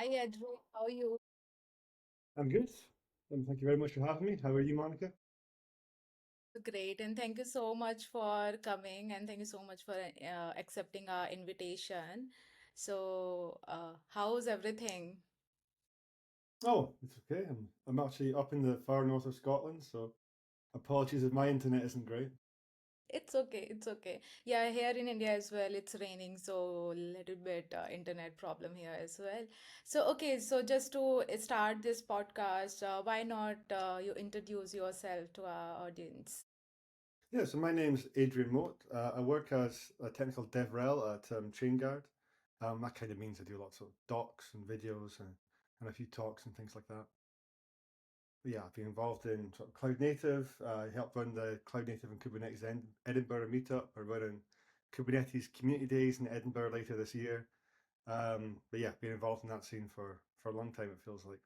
Hi, Adrian. How are you? I'm good. Thank you very much for having me. How are you, Monica? Great, and thank you so much for coming, and thank you so much for accepting our invitation. How's everything? Oh, it's okay. I'm actually up in the far north of Scotland, so apologies if my internet isn't great. It's okay, it's okay. Yeah, here in India as well, it's raining, so little bit internet problem here as well. So just to start this podcast, why not you introduce yourself to our audience? Yeah, so my name's Adrian Mouat. I work as a technical DevRel at Chainguard. That kind of means I do lots of docs and videos and a few talks and things like that. But yeah, I've been involved in sort of cloud native. I helped run the cloud native and Kubernetes Edinburgh meetup. We're running Kubernetes community days in Edinburgh later this year. But yeah, been involved in that scene for a long time. It feels like.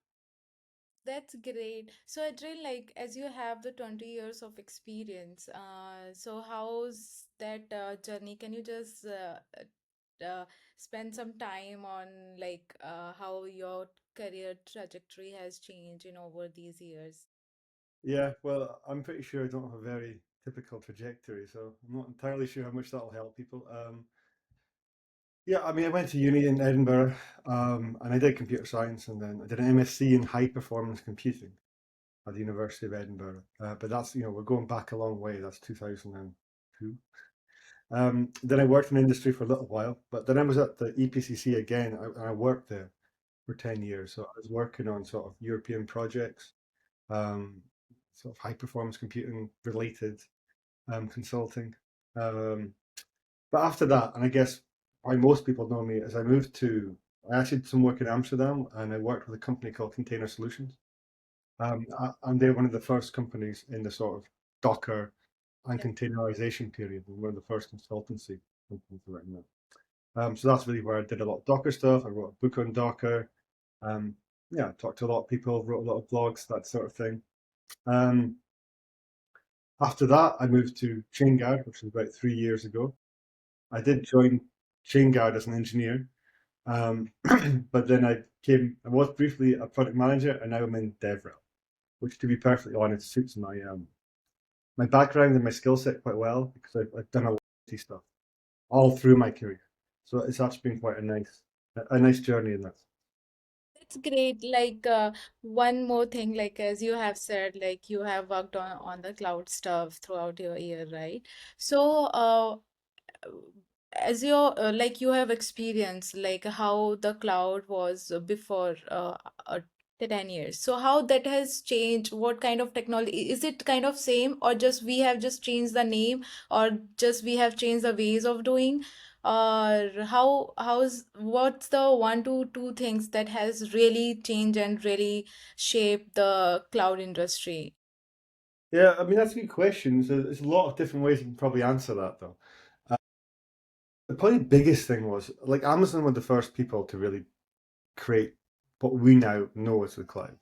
That's great. So, Adrian, like as you have the 20 years of experience, so how's that journey? Can you just spend some time on how your career trajectory has changed in over these years? Yeah, well, I'm pretty sure I don't have a very typical trajectory, so I'm not entirely sure how much that'll help people. Yeah, I mean, I went to uni in Edinburgh, and I did computer science, and then I did an MSc in high performance computing at the University of Edinburgh. But that's, we're going back a long way. That's 2002. Then I worked in industry for a little while, but then I was at the EPCC again, and I worked there for 10 years. So I was working on sort of European projects, um, sort of high performance computing related consulting. Um, but after that, and I guess why most people know me is I actually did some work in Amsterdam and I worked with a company called Container Solutions. And they're one of the first companies in the sort of Docker and Yeah. containerization period. And one of the first consultancy companies around that. So that's really where I did a lot of Docker stuff. I wrote a book on Docker. Um, yeah, talked to a lot of people, wrote a lot of blogs, that sort of thing. Um, After that, I moved to Chainguard, which was about 3 years ago. I did join Chainguard as an engineer, but then I was briefly a product manager, and now I'm in DevRel, which, to be perfectly honest, suits my background and my skill set quite well because I've done a lot of IT stuff all through my career. So it's actually been quite a nice journey in that. That's great. One more thing, like as you have said, like you have worked on the cloud stuff throughout your year, right? So, as your like you have experienced like how the cloud was before the 10 years. So how that has changed, what kind of technology, is it kind of same or just we have just changed the name or just we have changed the ways of doing? Or how's what's the one to two things that has really changed and really shaped the cloud industry? Yeah, I mean that's a good question. So there's a lot of different ways you can probably answer that though. Uh, the probably biggest thing was like Amazon were the first people to really create what we now know as the cloud.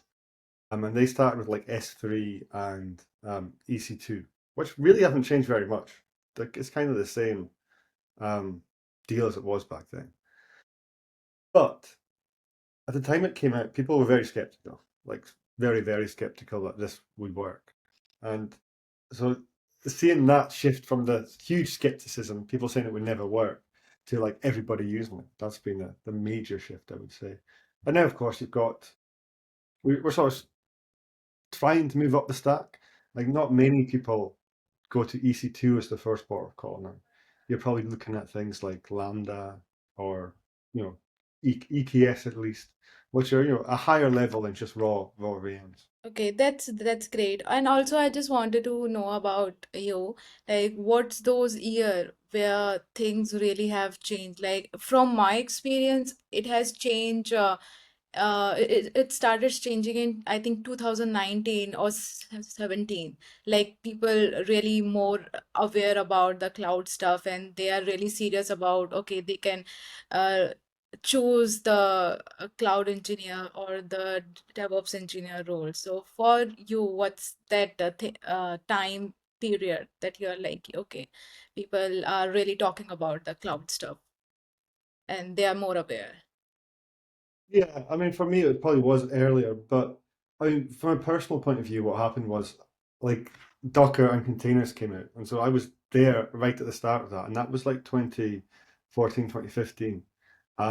And they started with like S3 and EC2, which really haven't changed very much. Like it's kind of the same um, deal as it was back then. But at the time it came out, people were very skeptical, like very, very skeptical that this would work. And so seeing that shift from the huge skepticism, people saying it would never work, to like everybody using it, that's been the major shift, I would say. And now, of course, we're sort of trying to move up the stack. Like not many people go to EC2 as the first port of call now. You're probably looking at things like Lambda or EKS at least, which are a higher level than just raw VMs. Okay, that's great. And also I just wanted to know about you, like what's those year where things really have changed? Like from my experience, it has changed it started changing in I think 2019 or 17. Like people really more aware about the cloud stuff and they are really serious about okay, they can uh choose the cloud engineer or the DevOps engineer role. So for you, what's that th time period that you're like, okay, people are really talking about the cloud stuff and they are more aware. Yeah, I mean, for me, it probably was earlier, but I mean, from a personal point of view, what happened was like Docker and containers came out. And so I was there right at the start of that. And that was like 2014, 2015.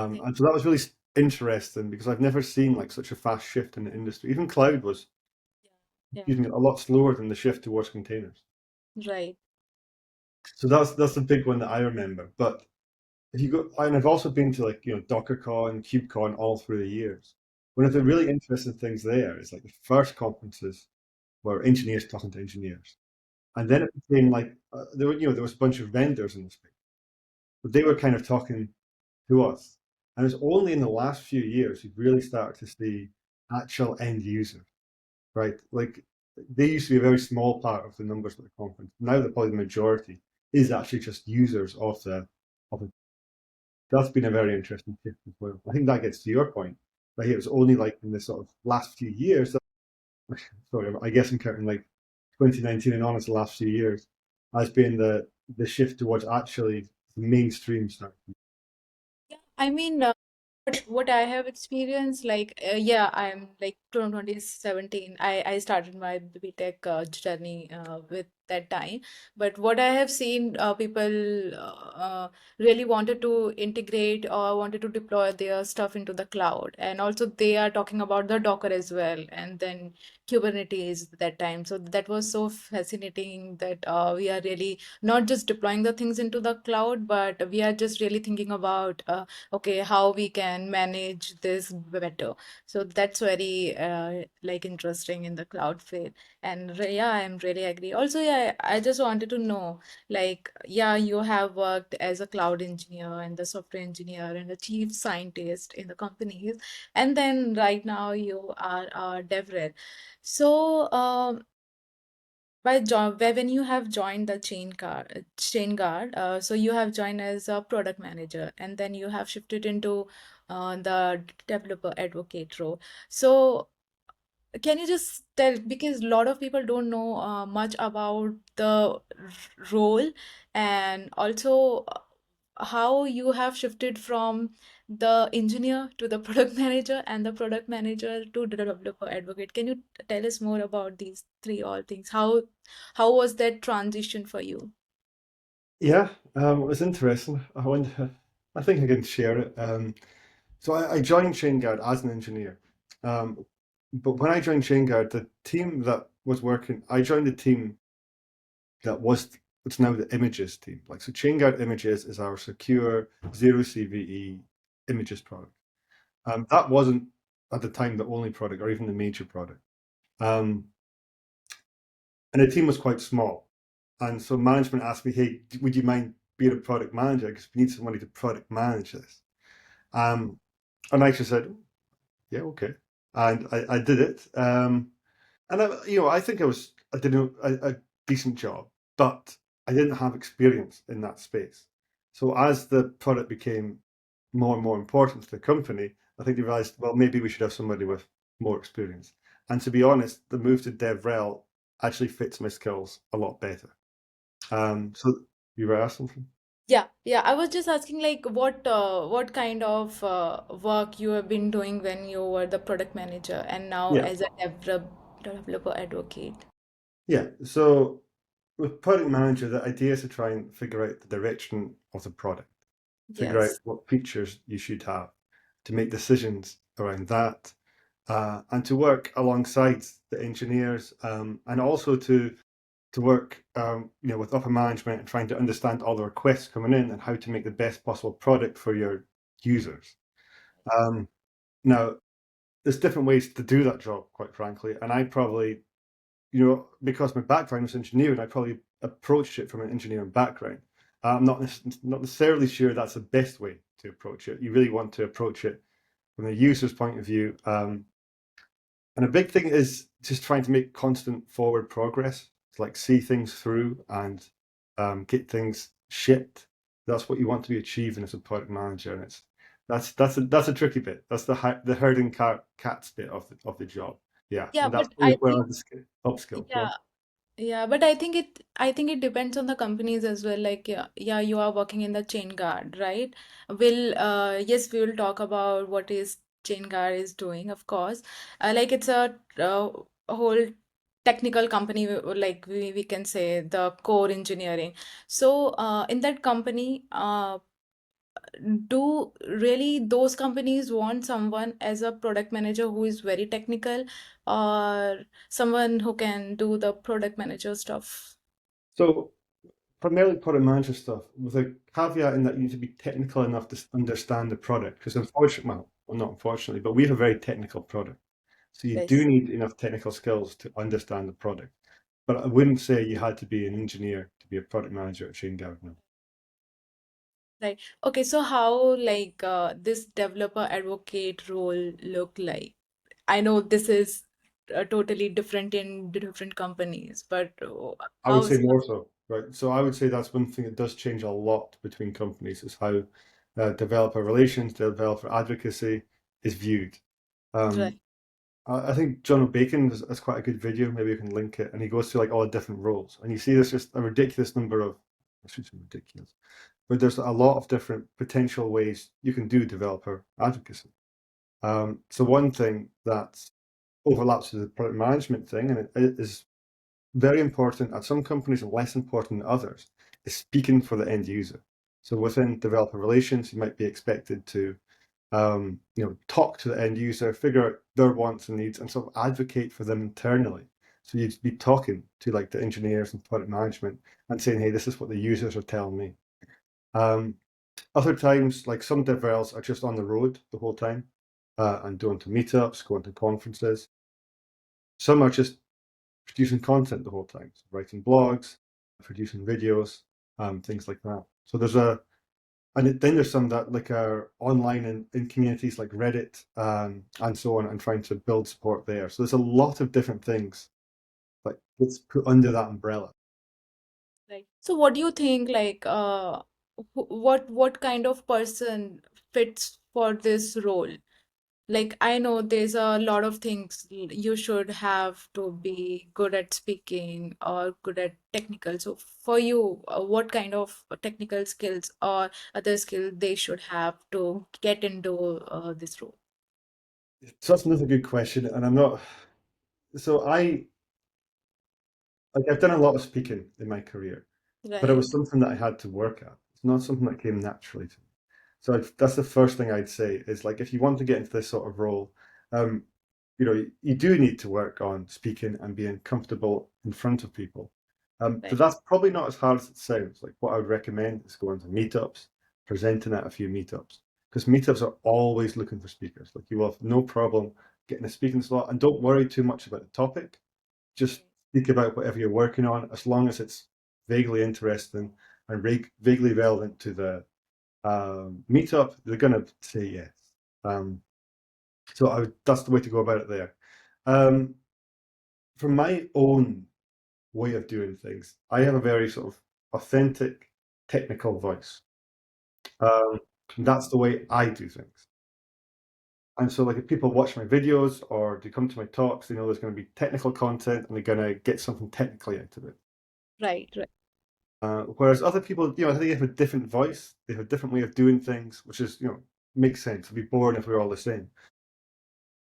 Okay. And so that was really interesting because I've never seen like such a fast shift in the industry. Even cloud was, Yeah. excuse me, a lot slower than the shift towards containers. Yeah. Right. So that's the big one that I remember. But if you go, and I've also been to like, DockerCon, KubeCon all through the years. One of the really interesting things there is like the first conferences were engineers talking to engineers. And then it became like, there was a bunch of vendors in the space, but they were kind of talking to us. And it's only in the last few years you've really started to see actual end users, right? Like they used to be a very small part of the numbers at the conference. Now the probably the majority is actually just users of the that's been a very interesting shift as well. I think that gets to your point. Like it was only like in the sort of last few years that, sorry, I guess I'm counting like 2019 and on as the last few years has been the shift towards actually the mainstream stuff. Yeah, I mean, what I have experienced, like, yeah, I'm like 2017. I started my BTech journey with that time. But what I have seen, people really wanted to integrate or wanted to deploy their stuff into the cloud, and also they are talking about the Docker as well, and then Kubernetes that time. So that was so fascinating that we are really not just deploying the things into the cloud, but we are just really thinking about. Okay, how we can manage this better. So that's very like interesting in the cloud field. And yeah, I'm really agree. Also, yeah, I just wanted to know, like, yeah, you have worked as a cloud engineer and the software engineer and a chief scientist in the companies, and then right now you are a DevRel. So when you have joined the Chainguard, so you have joined as a product manager, and then you have shifted into the developer advocate role. So can you just tell, because a lot of people don't know much about the role, and also how you have shifted from the engineer to the product manager and the product manager to the developer advocate. Can you tell us more about these three all things? How was that transition for you? Yeah, it was interesting. I think I can share it. So I joined Chainguard as an engineer. Um, but when I joined Chainguard, the team that was working, I joined the team that was it's now the images team. Like so, Chainguard Images is our secure zero CVE images product. That wasn't at the time the only product or even the major product. Um, and the team was quite small. And so management asked me, "Hey, would you mind being a product manager? Because we need somebody to product manage this." Um, and I just said, "Yeah, okay," and I did it. And I think I did a decent job, but I didn't have experience in that space. So as the product became more and more important to the company, I think they realized, well, maybe we should have somebody with more experience. And to be honest, the move to DevRel actually fits my skills a lot better. So you were asking something? Yeah, yeah. I was just asking, like, what kind of work you have been doing when you were the product manager and now Yeah, as a developer advocate. yeah. So with product manager, the idea is to try and figure out the direction of the product, figure out Yes. what features you should have, to make decisions around that, and to work alongside the engineers, and also to work, with upper management and trying to understand all the requests coming in and how to make the best possible product for your users. Um, Now, there's different ways to do that job, quite frankly, and I probably, because my background was engineering, I probably approached it from an engineering background. I'm not necessarily sure that's the best way to approach it. You really want to approach it from the user's point of view. And a big thing is just trying to make constant forward progress, to like see things through and get things shipped. That's what you want to be achieving as a product manager, and that's a tricky bit. That's the herding cats bit of the job. Yeah, Yeah, and that's but probably I where I think, have the upskill. Go yeah, on. yeah, but I think it depends on the companies as well. Like, yeah, yeah, you are working in the chain guard, right? Yes, we will talk about what is Chainguard is doing, of course. Like it's a whole technical company, like we can say the core engineering. So in that company, do really those companies want someone as a product manager who is very technical, or someone who can do the product manager stuff? So primarily product manager stuff, with a caveat in that you need to be technical enough to understand the product. Because unfortunately, well, not unfortunately, but we have a very technical product. So you do Yes. need enough technical skills to understand the product. But I wouldn't say you had to be an engineer to be a product manager at Chainguard. No. Right. Okay, so how like this developer advocate role look like? I know this is totally different in different companies, but I would how's say more so, right? So I would say that's one thing that does change a lot between companies is how developer relations, developer advocacy is viewed. Um, right, I think John O'Bacon has quite a good video. Maybe you can link it, and he goes through like all the different roles, and you see there's just a ridiculous number of, I should say ridiculous, but there's a lot of different potential ways you can do developer advocacy. So one thing that overlaps with the product management thing, and it is very important at some companies and less important than others, is speaking for the end user. So within developer relations, you might be expected to talk to the end user, figure out their wants and needs, and sort of advocate for them internally. So you'd be talking to like the engineers and product management and saying, hey, this is what the users are telling me. Um, Other times, like some DevRels are just on the road the whole time and going to meetups, going to conferences. Some are just producing content the whole time, so writing blogs, producing videos, things like that. So then there's some that like are online in communities like Reddit and so on, and trying to build support there. So there's a lot of different things like let's put under that umbrella. right. So what do you think, like, what kind of person fits for this role? Like, I know there's a lot of things you should have to be good at speaking or good at technical. So for you, what kind of technical skills or other skills they should have to get into this role? So that's another good question, and I'm not. So I've done a lot of speaking in my career, but it was Right, something that I had to work at. It's not something that came naturally to me. So that's the first thing I'd say is like if you want to get into this sort of role, um, you do need to work on speaking and being comfortable in front of people. But right, that's probably not as hard as it sounds. Like what I would recommend is going to meetups, presenting at a few meetups, because meetups are always looking for speakers. Like you will have no problem getting a speaking slot, and don't worry too much about the topic. Just speak about whatever you're working on, as long as it's vaguely interesting and vaguely relevant to the meetup. They're going to say yes. Um, that's the way to go about it there. Um, from my own way of doing things, I have a very sort of authentic technical voice. Um, that's the way I do things. And so, like, if people watch my videos or they come to my talks, they know there's going to be technical content and they're going to get something technically out of it. right, right. Whereas other people, I think they have a different voice, they have a different way of doing things, which is, makes sense. It'd be boring if we were all the same.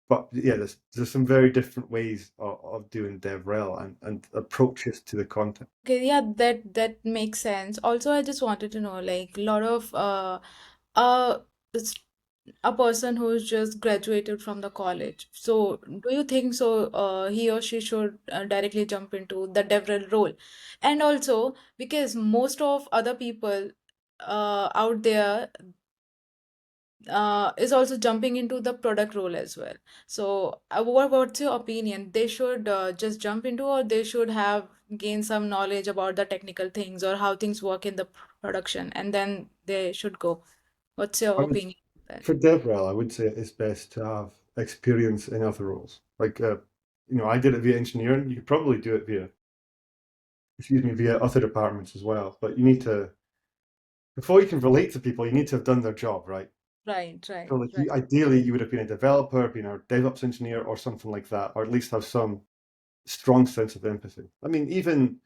But yeah, there's some very different ways of doing DevRel and approaches to the content. Okay, yeah, that makes sense. Also, I just wanted to know, like, a lot of it's a person who's just graduated from the college. So, do you think so? He or she should directly jump into the DevRel role, and also because most of other people out there is also jumping into the product role as well. So, what's your opinion? They should just jump into, or they should have gain some knowledge about the technical things or how things work in the production, and then they should go. What's your I would, opinion on that? for DevRel, I would say it's best to have experience in other roles. Like, I did it via engineering. You could probably do it via other departments as well. But you need to, before you can relate to people, you need to have done their job, right? Right, So, right, like, right. ideally, you would have been a developer, been a DevOps engineer, or something like that, or at least have some strong sense of empathy. I mean, even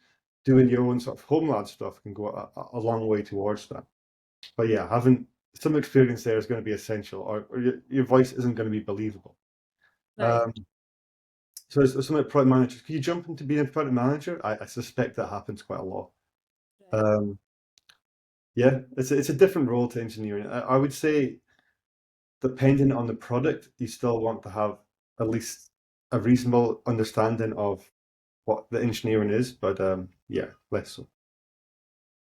doing your own sort of home lab stuff can go a long way towards that. But yeah, having some experience there is going to be essential, or your voice isn't going to be believable. Right. Um, so as some product managers, can you jump into being a product manager? I suspect that happens quite a lot. Right. Um, yeah, it's a different role to engineering. I would say, depending on the product, you still want to have at least a reasonable understanding of what the engineering is, but yeah, less so.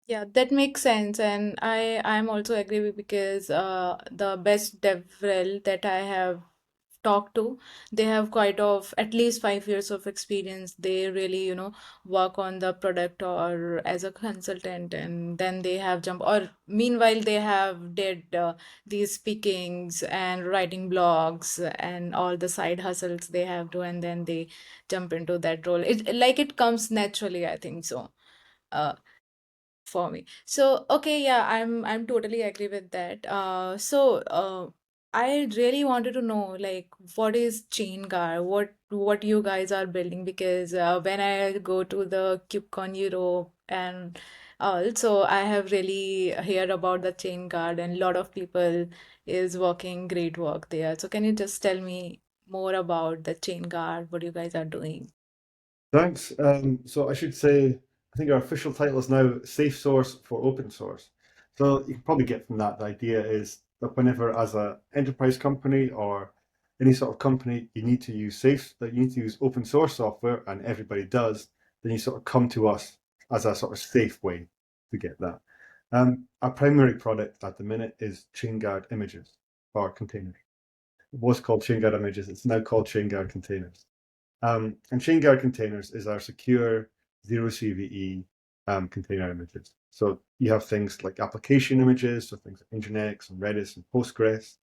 Yeah, that makes sense, and I'm also agree with because the best DevRel that I have talked to, they have quite of at least 5 years of experience. They really, work on the product or as a consultant, and then they have jump. Or meanwhile, they have did these speakings and writing blogs and all the side hustles they have to, and then they jump into that role. It comes naturally, I think so. Uh, for me. So okay, yeah, I'm totally agree with that. I really wanted to know like what is Chainguard, what you guys are building because when I go to the KubeCon Europe and also I have really heard about the Chainguard and a lot of people is working great work there. So can you just tell me more about the Chainguard, what you guys are doing? Thanks. So I should say, I think our official title is now Safe Source for Open Source. So you can probably get from that the idea is that whenever, as a enterprise company or any sort of company, you need to use that you need to use open source software, and everybody does, then you sort of come to us as a sort of safe way to get that. Our primary product at the minute is Chainguard images or containers. It was called Chainguard images. It's now called Chainguard containers. And Chainguard containers is our secure zero CVE container images. So you have things like application images, so things like Nginx and Redis and Postgres,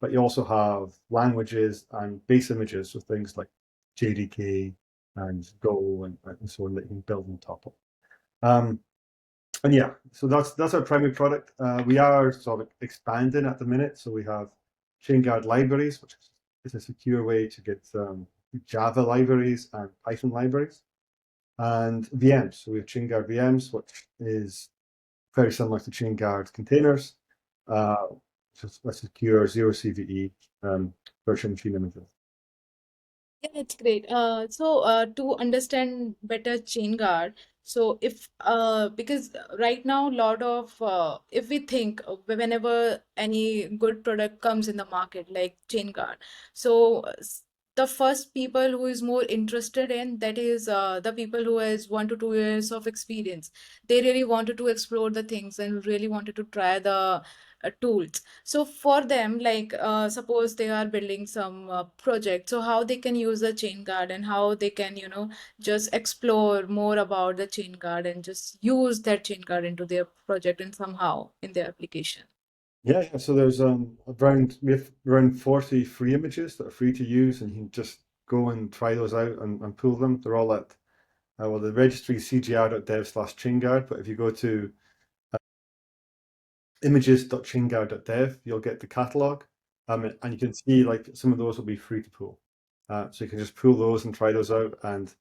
but you also have languages and base images, so things like JDK and Go and so on that you can build on top of. Um, and yeah, so that's our primary product. We are sort of expanding at the minute, so we have Chainguard libraries, which is a secure way to get Java libraries and Python libraries, and VMs. So we have Chainguard VMs, which is very similar to Chainguard containers, uh, just a secure zero CVE virtual machine images. Yeah, that's great. To understand better chain guard, so if because right now, lot of if we think whenever any good product comes in the market like chain guard, so the first people who is more interested in that is the people who has 1 to 2 years of experience. They really wanted to explore the things and really wanted to try the tools. So for them, like suppose they are building some project, so how they can use the chain guard and how they can, just explore more about the chain guard and just use that chain guard into their project and somehow in their application. Yeah. So there's we have around 40 free images that are free to use, and you can just go and try those out and pull them. They're all at well, the registry is cgr.dev/chainguard, but if you go to images.chainguard.dev, you'll get the catalog, and you can see like some of those will be free to pull. So you can just pull those and try those out. And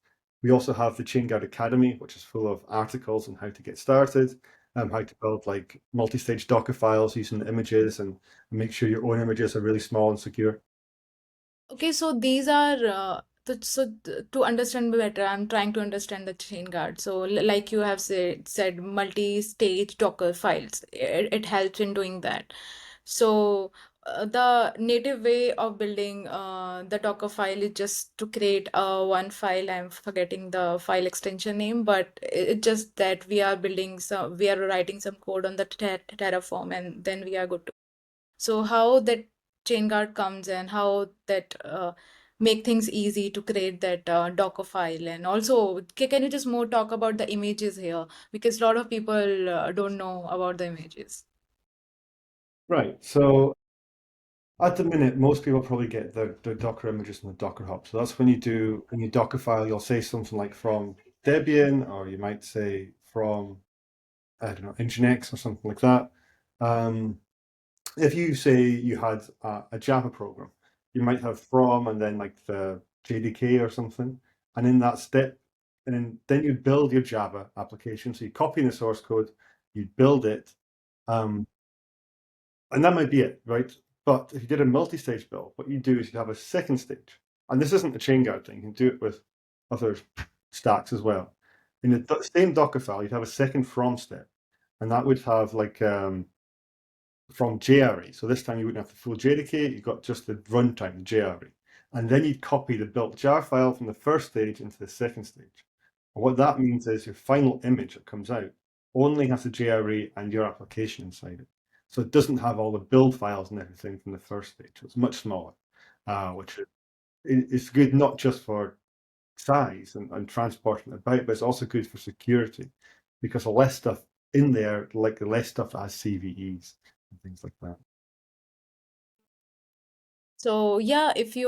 we also have the Chainguard Academy, which is full of articles on how to get started, how to build like multi-stage Docker files using the images, and make sure your own images are really small and secure. Okay, so these are to understand better, I'm trying to understand the chain guard. So like you have said multi-stage Docker files. It helps in doing that. So the native way of building the Docker file is just to create one file. I'm forgetting the file extension name, but it's just that we are writing some code on the Terraform, and then we are good to. So how that chain guard comes and how that make things easy to create that Docker file. And also, can you just more talk about the images here? Because a lot of people don't know about the images. Right. So at the minute, most people probably get their Docker images from the Docker Hub. So that's when you Docker file, you'll say something like from Debian, or you might say from, I don't know, Nginx or something like that. Um, if you say you had a Java program, you might have from and then like the JDK or something, and in that step, and then you build your Java application. So you copy the source code, you build it, um, And that might be it, right? But if you did a multi-stage build, what you do is you have a second stage. And this isn't a chain guard thing. You can do it with other stacks as well. In the same Docker file, you'd have a second from step. And that would have like from JRE. So this time you wouldn't have the full JDK, you've got just the runtime, the JRE. And then you'd copy the built jar file from the first stage into the second stage. And what that means is your final image that comes out only has the JRE and your application inside it. So it doesn't have all the build files and everything from the first stage. So it's much smaller, which is good not just for size and transporting it about, but it's also good for security because the less stuff in there, like the less stuff that has CVEs and things like that. So yeah, if you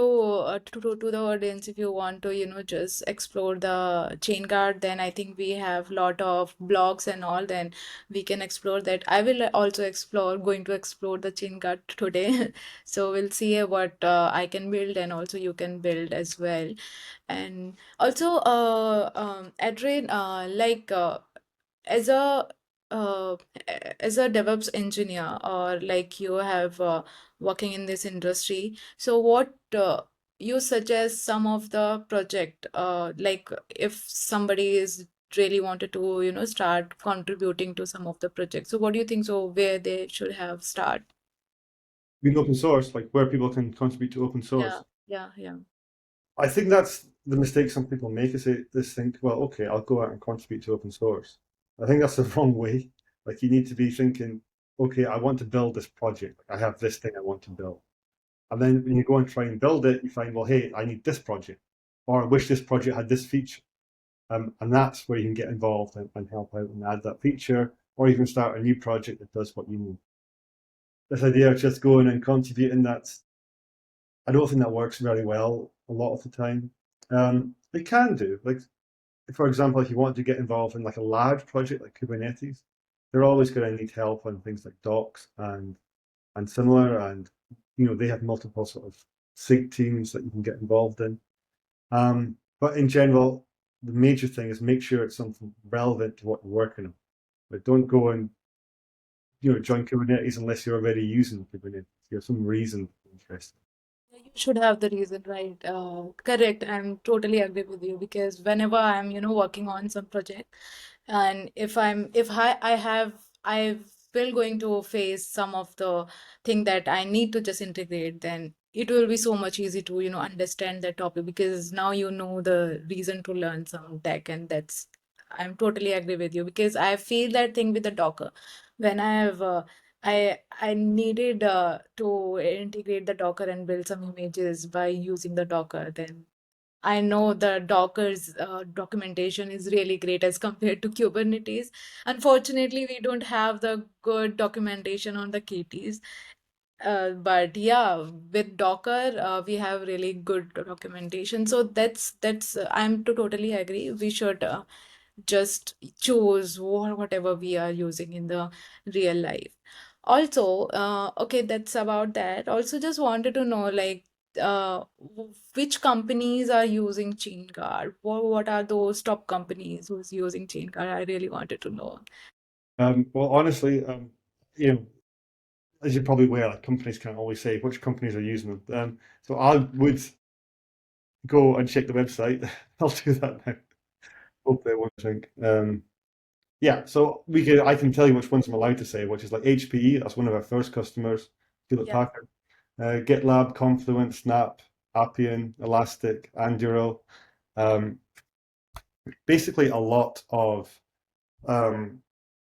to the audience, if you want to, just explore the chain guard, then I think we have lot of blogs and all. Then we can explore that. I will also going to explore the chain guard today. So we'll see what I can build, and also you can build as well. And also, Adrian, as a uh, as a DevOps engineer, or like you have working in this industry, so what you suggest some of the project, like if somebody is really wanted to, start contributing to some of the projects. So what do you think? So where they should have start? In open source, like where people can contribute to open Yeah, source. yeah, yeah. I think that's the mistake some people make is they think, well, okay, I'll go out and contribute to open source. I think that's the wrong way. Like you need to be thinking, okay, I want to build this project. I have this thing I want to build. And then when you go and try and build it, you find, well, hey, I need this project, or I wish this project had this feature. And that's where you can get involved and help out and add that feature, or even start a new project that does what you need. This idea of just going and contributing, I don't think that works very well a lot of the time. It can do. Like, for example, if you want to get involved in like a large project like Kubernetes, they're always going to need help on things like docs and similar, and they have multiple sort of sync teams that you can get involved in. But in general, the major thing is make sure it's something relevant to what you're working on. But don't go and join Kubernetes unless you're already using Kubernetes. You have some reason for interest. You should have the reason, right? Correct. I'm totally agree with you because whenever I'm, working on some project, and if I will going to face some of the thing that I need to just integrate, then it will be so much easy to, understand that topic because now you know the reason to learn some tech, and that's I'm totally agree with you because I feel that thing with the Docker when I have I needed to integrate the Docker and build some images by using the Docker. Then I know the Docker's documentation is really great as compared to Kubernetes. Unfortunately, we don't have the good documentation on the KTs. But yeah, with Docker, we have really good documentation. So that's I'm to totally agree. We should just choose whatever we are using in the real life. Also, okay, that's about that. Also, just wanted to know like which companies are using Chainguard? What are those top companies who's using Chainguard? I really wanted to know. Well, honestly, you know, as you're probably aware, like companies can't always say which companies are using them. So I would go and check the website. I'll do that now. Hopefully, I won't drink. Yeah, so I can tell you which ones I'm allowed to say, which is like HPE. That's one of our first customers. Hewlett Yeah. Packard, GitLab, Confluent, Snap, Appian, Elastic, Anduril. Um, Basically, a lot of um,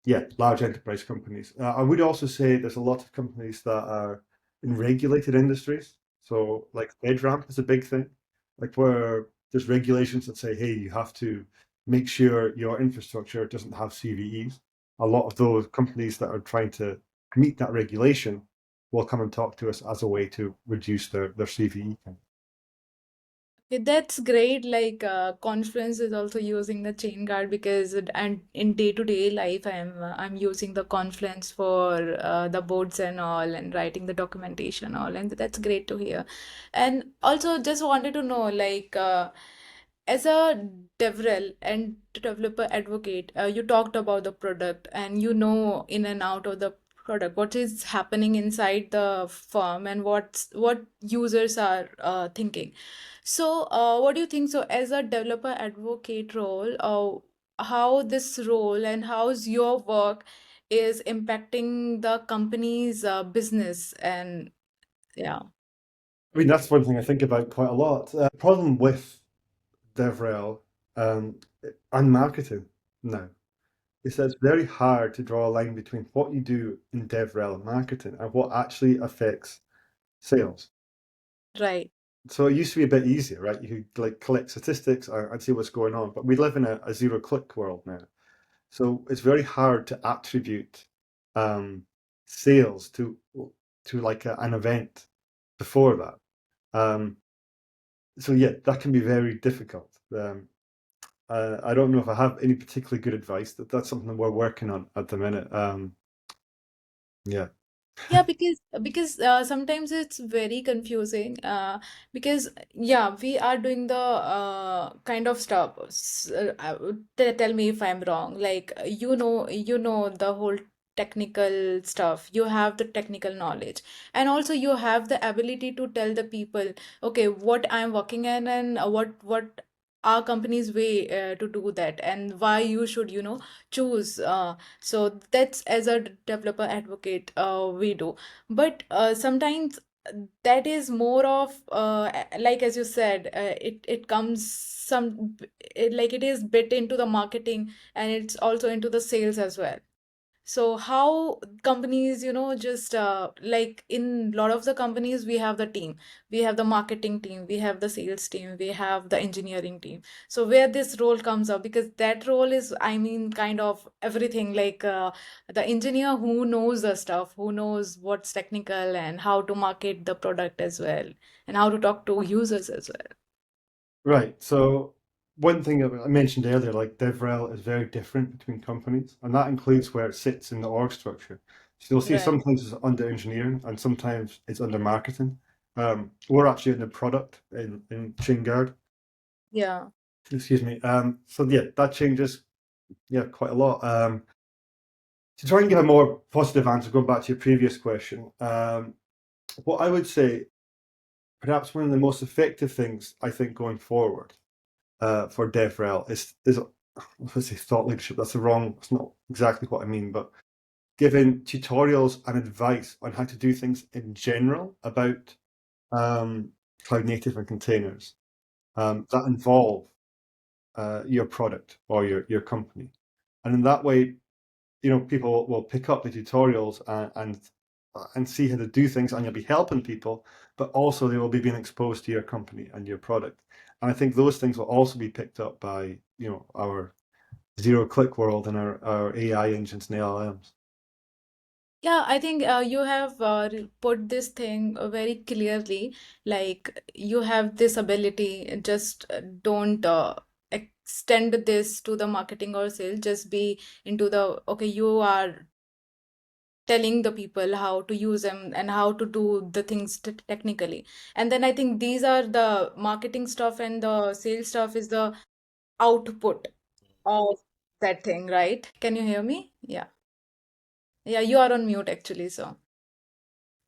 yeah, large enterprise companies. I would also say there's a lot of companies that are in regulated industries. So, like FedRAMP is a big thing, like where there's regulations that say, hey, you have to make sure your infrastructure doesn't have CVEs. A lot of those companies that are trying to meet that regulation will come and talk to us as a way to reduce their CVE count. That's great. Like Confluence is also using the chain guard because and in day-to-day life I'm using the Confluence for the boards and all and writing the documentation all, and that's great to hear. And also just wanted to know like as a DevRel and developer advocate, you talked about the product and you know in and out of the product, what is happening inside the firm, and what users are thinking. So, what do you think? So, as a developer advocate role, how this role and how's your work is impacting the company's business and yeah, I mean, that's one thing I think about quite a lot. Problem with DevRel um, and marketing now is that it's very hard to draw a line between what you do in DevRel and marketing and what actually affects sales. right, So it used to be a bit easier, right? You could like collect statistics and see what's going on, but we live in a zero-click world now. So it's very hard to attribute um, sales to like an event before that. Um, so yeah, that can be very difficult. I don't know if I have any particularly good advice. That's something that we're working on at the minute. Yeah. yeah, because sometimes it's very confusing because yeah, we are doing the kind of stuff. Tell me if I'm wrong. Like you know the whole technical stuff. You have the technical knowledge, and also you have the ability to tell the people, okay, what I'm working in and what our company's way to do that, and why you should choose. So that's as a developer advocate we do. But sometimes that is more of like as you said, it comes like it is bit into the marketing, and it's also into the sales as well. So how companies, just like in a lot of the companies, we have the team, we have the marketing team, we have the sales team, we have the engineering team. So where this role comes up, because that role is, I mean, kind of everything, like the engineer who knows the stuff, who knows what's technical and how to market the product as well, and how to talk to users as well. Right. So one thing that I mentioned earlier, like DevRel is very different between companies, and that includes where it sits in the org structure. So you'll see Right. sometimes it's under engineering and sometimes it's under marketing. We're actually in the product in Chainguard. Yeah. Excuse me. So yeah, that changes quite a lot. To try and give a more positive answer, going back to your previous question, what I would say, perhaps one of the most effective things I think going forward for DevRel is let's say thought leadership. That's the wrong. That's not exactly what I mean, but giving tutorials and advice on how to do things in general about cloud native and containers that involve your product or your company, and in that way, people will pick up the tutorials and see how to do things, and you'll be helping people, but also they will be being exposed to your company and your product. And I think those things will also be picked up by our zero-click world and our AI engines and LLMs. Yeah, I think you have put this thing very clearly. Like you have this ability, just don't extend this to the marketing or sales. Just be into the, okay, you are telling the people how to use them and how to do the things technically. And then I think these are the marketing stuff, and the sales stuff is the output of that thing, right? Can you hear me? Yeah. Yeah, you are on mute actually, so.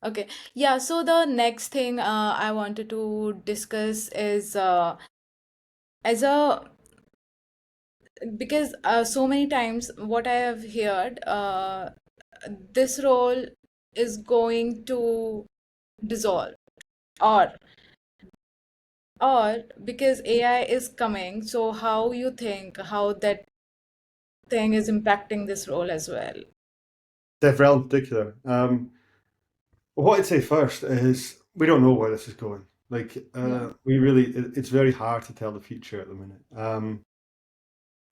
Okay. Yeah, so the next thing I wanted to discuss is as a because so many times what I have heard, this role is going to dissolve, or because AI is coming, so how you think how that thing is impacting this role as well? DevRel in particular. What I'd say first is we don't know where this is going. Like, Yeah, it's very hard to tell the future at the minute.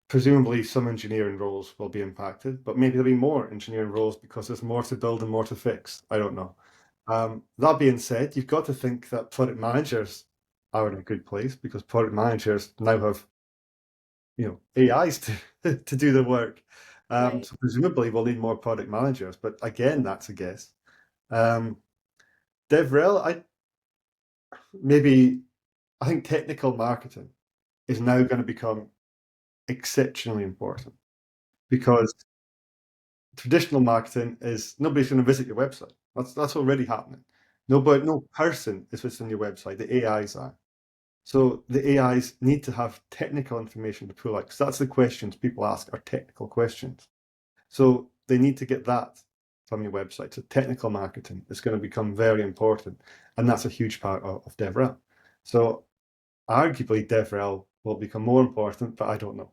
Presumably, some engineering roles will be impacted, but maybe there'll be more engineering roles because there's more to build and more to fix. I don't know. That being said, you've got to think that product managers are in a good place because product managers now have, AIs to do the work. right. So presumably we'll need more product managers, but again, that's a guess. Um, DevRel, maybe I think technical marketing is now going to become exceptionally important because traditional marketing is nobody's going to visit your website. That's already happening. Nobody, no person is visiting your website. The AIs are. So the AIs need to have technical information to pull out, because that's the questions people ask are technical questions. So they need to get that from your website. So technical marketing is going to become very important, and that's a huge part of DevRel. So arguably DevRel will become more important, but I don't know.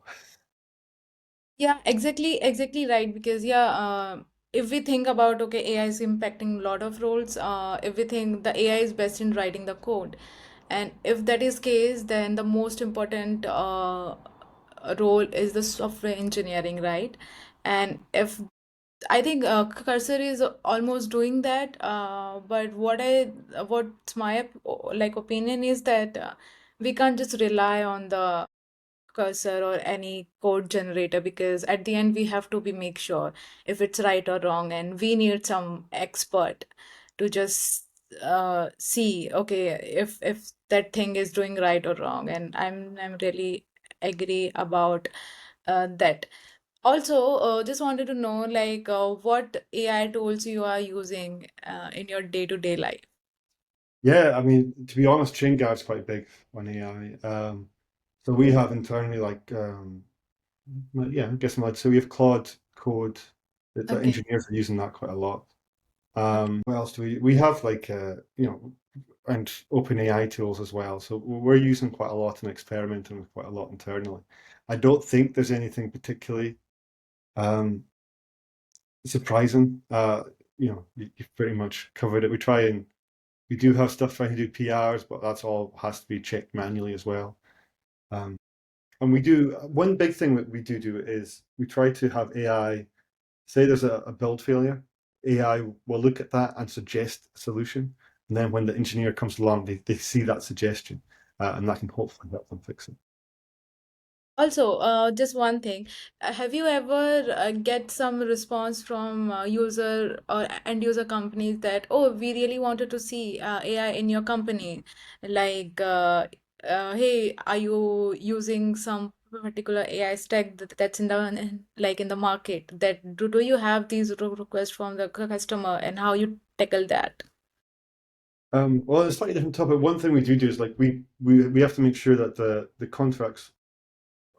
Yeah, exactly right. Because yeah, if we think about okay, AI is impacting a lot of roles. If we think the AI is best in writing the code, and if that is case, then the most important role is the software engineering, right? And if I think Cursor is almost doing that, but what's my opinion is that we can't just rely on the cursor or any code generator, because at the end we have to be make sure if it's right or wrong, and we need some expert to just see okay if that thing is doing right or wrong. And I'm really agree about that. Also, just wanted to know what AI tools you are using in your day-to-day life. Yeah, I mean, to be honest, Chainguard's quite big on AI. So we have internally well, yeah, I guess so we have Claude Code. The Okay. engineers are using that quite a lot. Okay. What else do we have and open AI tools as well. So we're using quite a lot and experimenting with quite a lot internally. I don't think there's anything particularly um, surprising. You've pretty much covered it. We do have stuff trying to do PRs, but that's all has to be checked manually as well. Um, and we do one big thing that we do is we try to have AI. Say there's a build failure, AI will look at that and suggest a solution. And then when the engineer comes along, they see that suggestion, and that can hopefully help them fix it. Also, just one thing. Have you ever get some response from user or end user companies that, oh, we really wanted to see AI in your company? Like, hey, are you using some particular AI stack that's in in the market? Do you have these requests from the customer, and how you tackle that? Well, it's a slightly different topic. One thing we do is like we have to make sure that the contracts,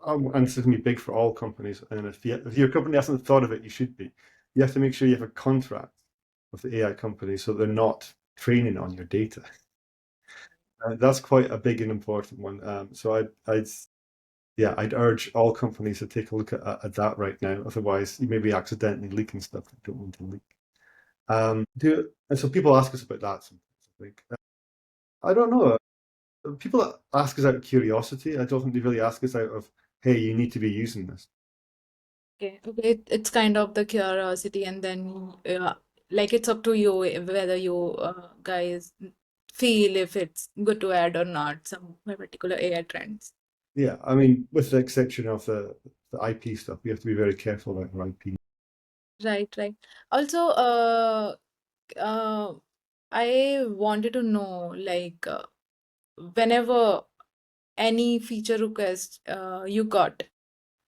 and this is going to be big for all companies. And if your company hasn't thought of it, you should be. You have to make sure you have a contract with the AI company so they're not training on your data. That's quite a big and important one. So I'd urge all companies to take a look at that right now. Otherwise, you may be accidentally leaking stuff that you don't want to leak. And so people ask us about that sometimes. I think. I don't know. People ask us out of curiosity. I don't think they really ask us out of, hey, you need to be using this. Okay, it's kind of the curiosity, and then it's up to you whether you guys feel if it's good to add or not some particular AI trends. Yeah, I mean, with the exception of the IP stuff, we have to be very careful about our IP. Right, right. Also, uh, I wanted to know whenever any feature request you got.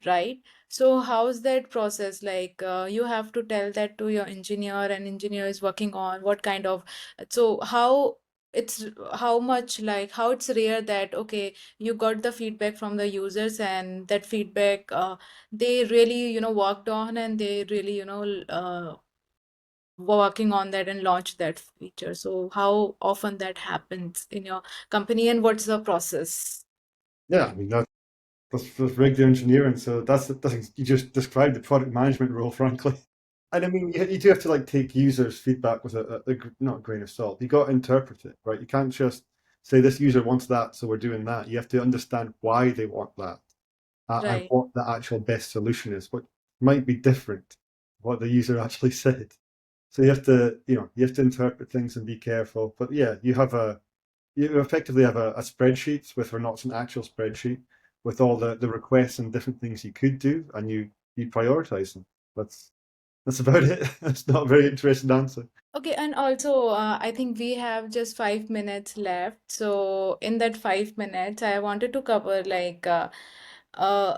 Right? So how's that process? You have to tell that to your engineer, and engineer is working on what kind of, so it's how much how it's rare that okay, you got the feedback from the users, and that feedback they really worked on, and they really working on that and launch that feature. So how often that happens in your company, and what's the process? Yeah, I mean that's regular engineering. So that's you just described the product management role, frankly. And I mean, you do have to like take users' feedback with not a grain of salt. You got to interpret it, right? You can't just say this user wants that, so we're doing that. You have to understand why they want that, and Right. what the actual best solution is, what might be different what the user actually said. So you have to interpret things and be careful. But yeah, you effectively have a spreadsheet with, or not an actual spreadsheet, with all the requests and different things you could do, and you prioritize them. That's about it. That's not a very interesting answer. Okay, and also, I think we have just 5 minutes left. So, in that 5 minutes, I wanted to cover uh,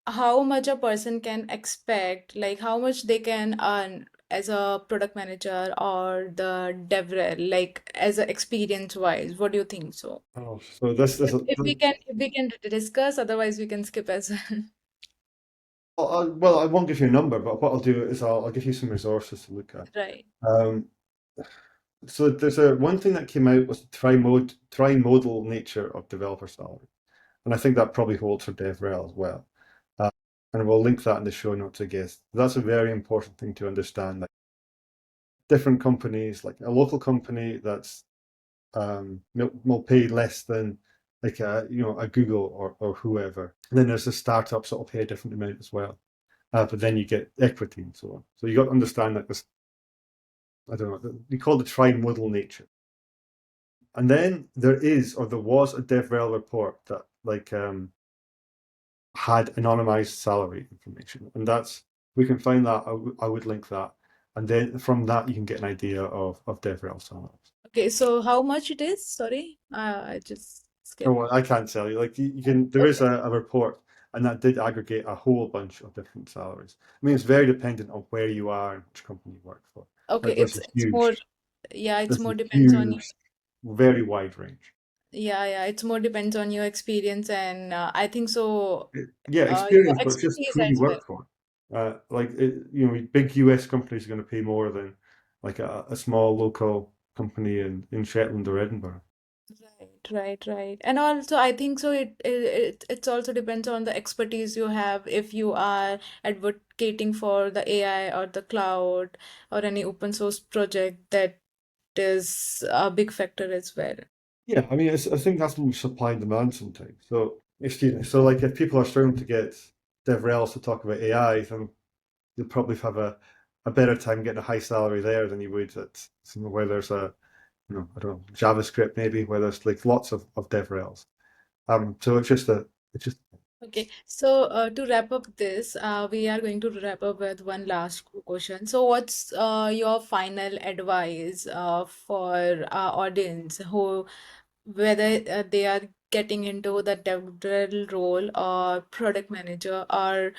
how much a person can expect, like how much they can earn as a product manager or the DevRel, like as a experience wise. What do you think so? Oh, so this If we can discuss, otherwise we can skip as well. well, I won't give you a number, but what I'll do is I'll give you some resources to look at. Right. Um, so there's a one thing that came out was the trimodal nature of developer salary, and I think that probably holds for DevRel as well. Uh, and we'll link that in the show notes, I guess. That's a very important thing to understand. Like different companies, like a local company that's will pay less than like a Google or whoever. And then there's the startups that will pay a different amount as well. But then you get equity and so on. So you got to understand that this, I don't know, we call it trimodal nature. And then there was a DevRel report that like had anonymized salary information, and that's we can find that. I would link that, and then from that you can get an idea of DevRel salaries. Okay, so how much it is? Sorry, I just Oh, skipped. well, I can't tell you. Like you can, there is Okay. a report, and that did aggregate a whole bunch of different salaries. I mean, it's very dependent on where you are and which company you work for. Okay, Like it's more, yeah, it's there's a more depends on you. huge, very wide range. Yeah, yeah, it's more depends on your experience and I think so, Yeah, your experience, but just expertise who you as well. work for. Big US companies are going to pay more than like a small local company in Shetland or Edinburgh. Right, right, right. And also, I think so. It's also depends on the expertise you have. If you are advocating for the AI or the cloud or any open source project, that is a big factor as well. Yeah, I mean, I think that's more supply and demand sometimes. So, excuse me. So, like, if people are starting to get DevRels to talk about AI, then you'll probably have a better time getting a high salary there than you would at somewhere where there's I don't know, JavaScript maybe, where there's like lots of DevRels. So it's just, Okay, so to wrap up this, we are going to wrap up with one last question. So, what's your final advice for our audience who, whether they are getting into the dev role or product manager, or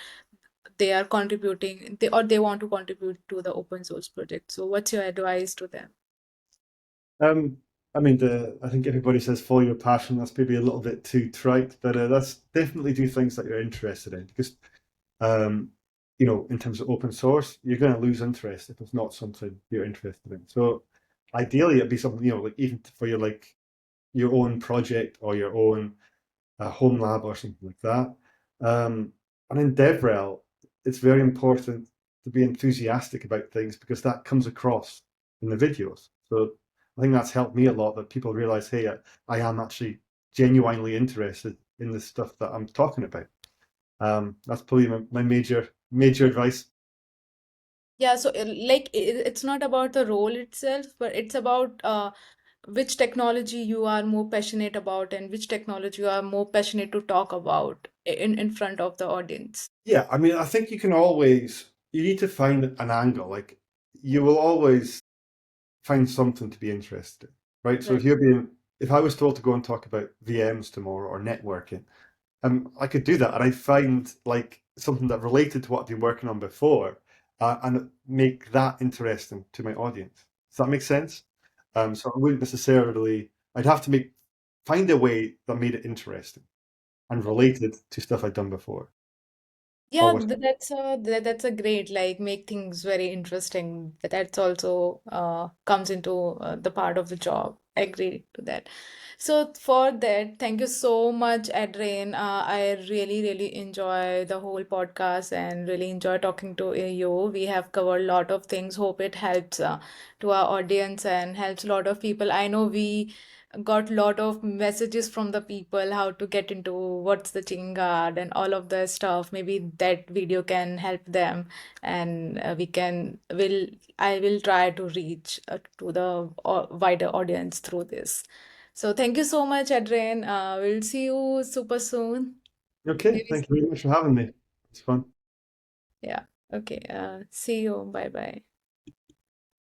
they are contributing, they want to contribute to the open source project? So, what's your advice to them? um, I mean, I think everybody says follow your passion. That's maybe a little bit too trite, but that's definitely do things that you're interested in because um, in terms of open source, you're going to lose interest if it's not something you're interested in. So ideally, it'd be something, like even for your own project or your own home lab or something like that. And in DevRel, it's very important to be enthusiastic about things because that comes across in the videos. So I think that's helped me a lot that people realize, hey, I am actually genuinely interested in the stuff that I'm talking about. That's probably my major advice. Yeah, so it's not about the role itself, but it's about which technology you are more passionate about and which technology you are more passionate to talk about in front of the audience. Yeah, I mean, I think you need to find an angle. Like you will always find something to be interested in, right? So Right. if I was told to go and talk about VMs tomorrow or networking, I could do that, and I'd find like something that related to what I've been working on before, and make that interesting to my audience. Does that make sense? So I wouldn't necessarily. I'd have to find a way that made it interesting and related to stuff I'd done before. Yeah, Always. that's a great, like, make things very interesting. That's also comes into the part of the job. I agree to that. So for that, thank you so much, Adrian. I really, really enjoy the whole podcast and really enjoy talking to you. We have covered a lot of things. Hope it helps to our audience and helps a lot of people. I know we got lot of messages from the people how to get into what's the Chainguard and all of the stuff. Maybe that video can help them, and we can will I will try to reach to the wider audience through this. So thank you so much, Adrian. We'll see you super soon. Okay, Maybe thank you very much for having me. It's fun. yeah. Okay. See you. Bye bye.